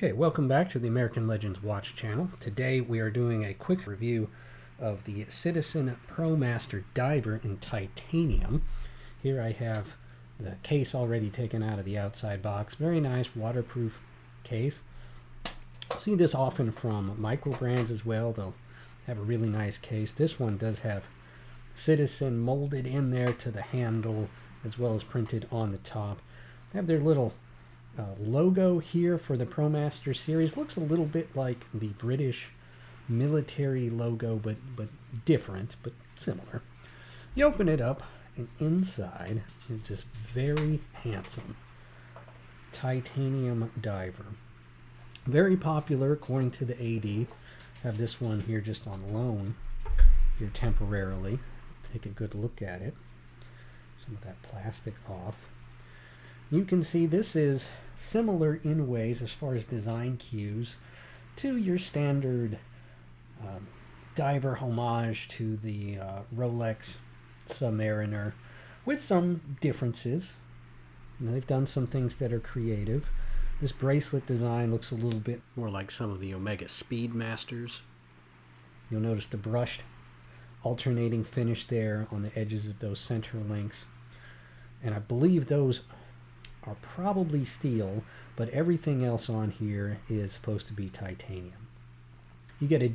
Okay, welcome back to the American Legends Watch channel. Today we are doing a quick review of the Citizen Promaster Diver in titanium. Here I have the case already taken out of the outside box. Very nice waterproof case. See this often from micro brands as well. They'll have a really nice case. This one does have Citizen molded in there to the handle as well as printed on the top. They have their little logo here for the Promaster series. Looks a little bit like the British military logo, but different, but similar. You open it up, and inside is this very handsome titanium diver. Very popular according to the AD. Have this one here just on loan here temporarily. Take a good look at it. Some of that plastic off. You can see this is similar in ways as far as design cues to your standard diver homage to the Rolex Submariner, with some differences. They've done some things that are creative. This bracelet design looks a little bit more like some of the Omega Speedmasters. You'll notice the brushed alternating finish there on the edges of those center links. And I believe those are probably steel, but everything else on here is supposed to be titanium. You get a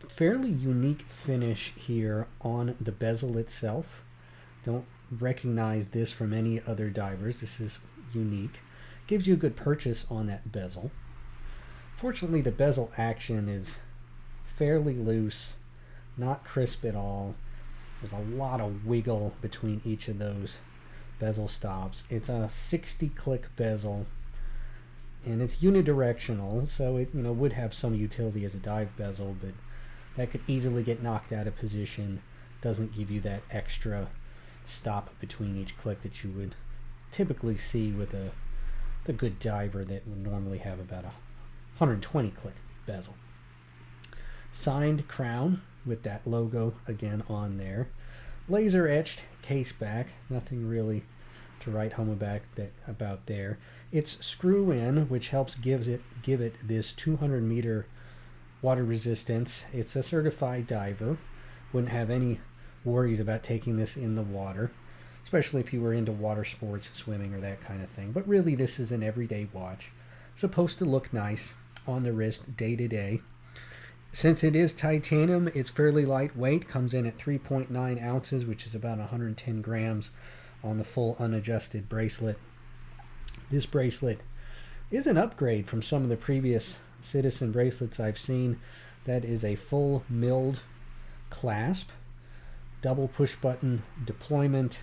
fairly unique finish here on the bezel itself. Don't recognize this from any other divers. This is unique. Gives you a good purchase on that bezel. Fortunately, the bezel action is fairly loose, not crisp at all. There's a lot of wiggle between each of those bezel stops. It's a 60 click bezel, and it's unidirectional, so it would have some utility as a dive bezel, but that could easily get knocked out of position. Doesn't give you that extra stop between each click that you would typically see with the good diver that would normally have about a 120 click bezel. Signed crown with that logo again on there. Laser etched case back, nothing really to write home about there. It's screw in, which helps give it this 200 meter water resistance. It's a certified diver. Wouldn't have any worries about taking this in the water, especially if you were into water sports, swimming or that kind of thing. But really this is an everyday watch. Supposed to look nice on the wrist day to day. Since it is titanium, it's fairly lightweight, comes in at 3.9 ounces, which is about 110 grams on the full unadjusted bracelet. This bracelet is an upgrade from some of the previous Citizen bracelets I've seen. That is a full milled clasp, double push button deployment,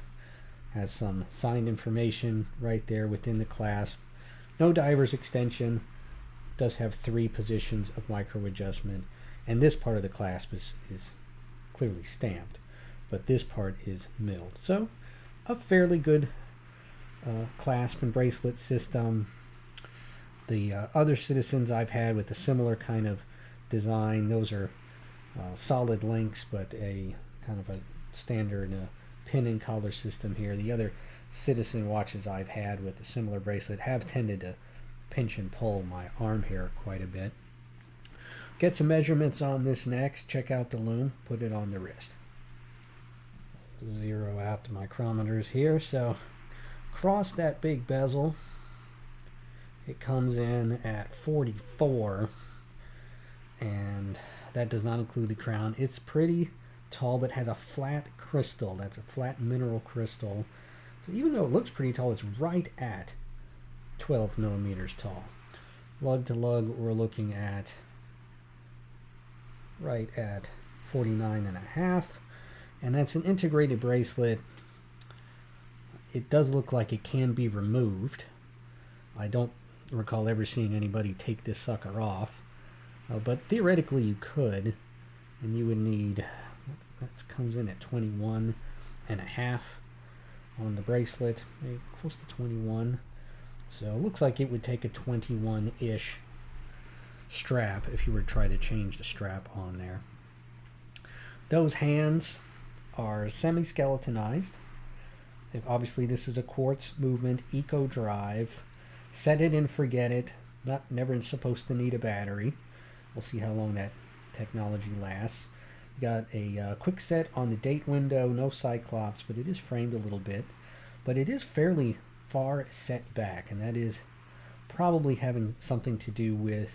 has some signed information right there within the clasp. No diver's extension, does have 3 positions of micro adjustment. And this part of the clasp is clearly stamped, but this part is milled. So a fairly good clasp and bracelet system. The other Citizens I've had with a similar kind of design, those are solid links, but a kind of a standard pin and collar system here. The other Citizen watches I've had with a similar bracelet have tended to pinch and pull my arm hair quite a bit. Get some measurements on this next. Check out the Lume. Put it on the wrist. Zero out the micrometers here. So across that big bezel, it comes in at 44, and that does not include the crown. It's pretty tall, but has a flat crystal. That's a flat mineral crystal. So even though it looks pretty tall, it's right at 12 millimeters tall. Lug to lug, we're looking at right at 49.5, and that's an integrated bracelet. It does look like it can be removed. I don't recall ever seeing anybody take this sucker off, but theoretically you could, and you would need, that comes in at 21.5 on the bracelet, maybe close to 21. So it looks like it would take a 21-ish strap if you were to try to change the strap on there. Those hands are semi-skeletonized. Obviously this is a quartz movement eco drive. Set it and forget it. never supposed to need a battery. We'll see how long that technology lasts. You got a quick set on the date window, no cyclops, but it is framed a little bit. But it is fairly far set back, and that is probably having something to do with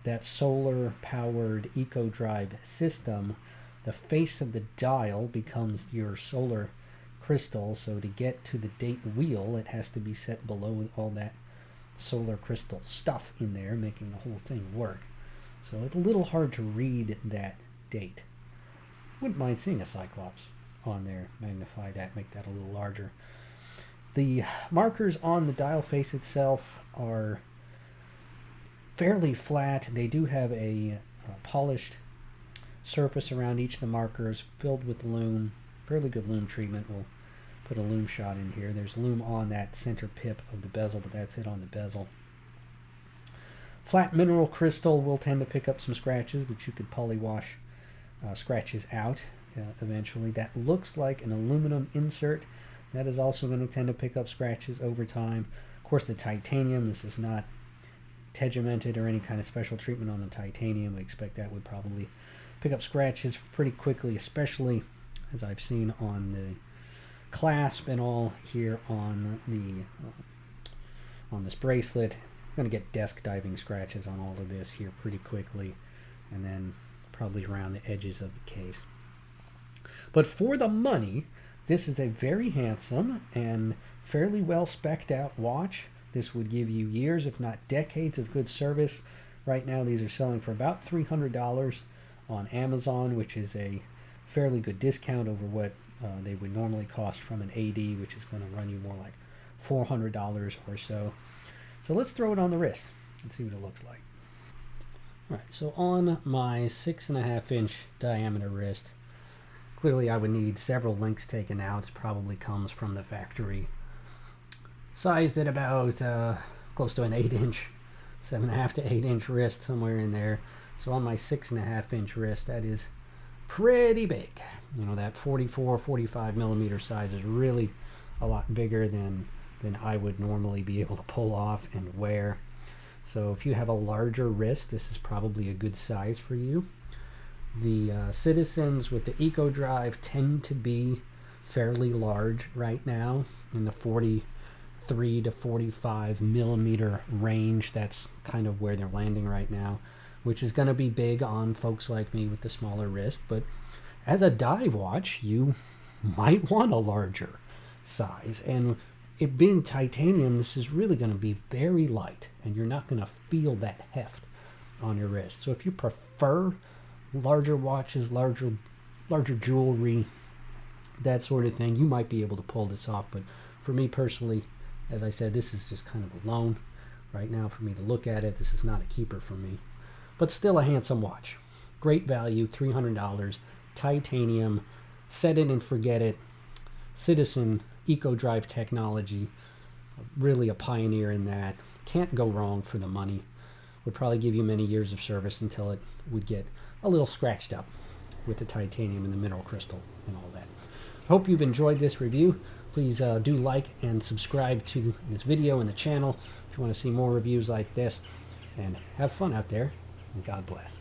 that solar-powered EcoDrive system. The face of the dial becomes your solar crystal, so to get to the date wheel, it has to be set below all that solar crystal stuff in there, making the whole thing work. So it's a little hard to read that date. Wouldn't mind seeing a cyclops on there. Magnify that, make that a little larger. The markers on the dial face itself are fairly flat. They do have a polished surface around each of the markers, filled with lume. Fairly good lume treatment. We'll put a lume shot in here. There's lume on that center pip of the bezel, but that's it on the bezel. Flat mineral crystal will tend to pick up some scratches, but you could polywash scratches out eventually. That looks like an aluminum insert. That is also going to tend to pick up scratches over time. Of course, the titanium, this is not tegimented or any kind of special treatment on the titanium. We expect that would probably pick up scratches pretty quickly, especially as I've seen on the clasp and all here on the on this bracelet. I'm going to get desk diving scratches on all of this here pretty quickly, and then probably around the edges of the case. But for the money, this is a very handsome and fairly well spec'd out watch. This would give you years, if not decades, of good service. Right now, these are selling for about $300 on Amazon, which is a fairly good discount over what they would normally cost from an AD, which is going to run you more like $400 or so. So let's throw it on the wrist and see what it looks like. All right, so on my 6.5-inch diameter wrist, clearly I would need several links taken out. It probably comes from the factory. Sized at about close to an 8-inch, 7.5 to 8-inch wrist, somewhere in there. So on my 6.5-inch wrist, that is pretty big. You know, that 44, 45 millimeter size is really a lot bigger than I would normally be able to pull off and wear. So if you have a larger wrist, this is probably a good size for you. The Citizens with the EcoDrive tend to be fairly large right now, in the 43 to 45 millimeter range. That's kind of where they're landing right now, which is going to be big on folks like me with the smaller wrist. But as a dive watch, you might want a larger size. And it being titanium, this is really going to be very light, and you're not going to feel that heft on your wrist. So if you prefer larger watches, larger jewelry, that sort of thing, you might be able to pull this off. But for me personally, as I said, this is just kind of a loan right now for me to look at it. This is not a keeper for me, but still a handsome watch. Great value, $300, titanium, set it and forget it. Citizen EcoDrive technology, really a pioneer in that. Can't go wrong for the money. Would probably give you many years of service until it would get a little scratched up with the titanium and the mineral crystal and all that. Hope you've enjoyed this review. Please do like and subscribe to this video and the channel if you want to see more reviews like this. And have fun out there, and God bless.